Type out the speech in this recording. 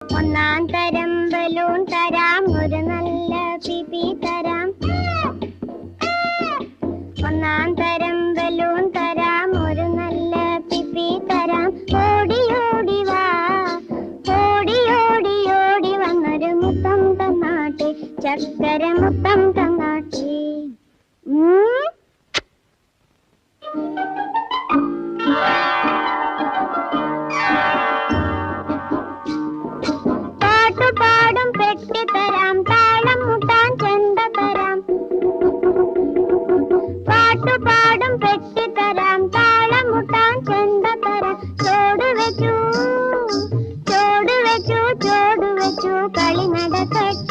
ഒന്നാം തരം ബലൂൺ തരാം, ഒരു നല്ല പിപി തരാം. ഒന്നാം തരം ബലൂൺ തരാം, ഒരു നല്ല പിപി തരാം. ഓടി ഓടി വാ, ഓടി ഓടി ഓടി വന്നൊരു മുത്തം തന്നാട്ടെ, ചക്കര മുത്തം തന്നാട്ടെ. പാട്ടുപാടും പെട്ടി തരാം, താളം മുട്ടാൻ ചെണ്ട തരാം. പാട്ടുപാടും പെട്ടി തരാം, താളം മുട്ടാൻ ചെണ്ട തരാം. ചോട് വെച്ചു ചോട് വെച്ചു ചോട് വെച്ചു കളി നടക്കട്ടെ.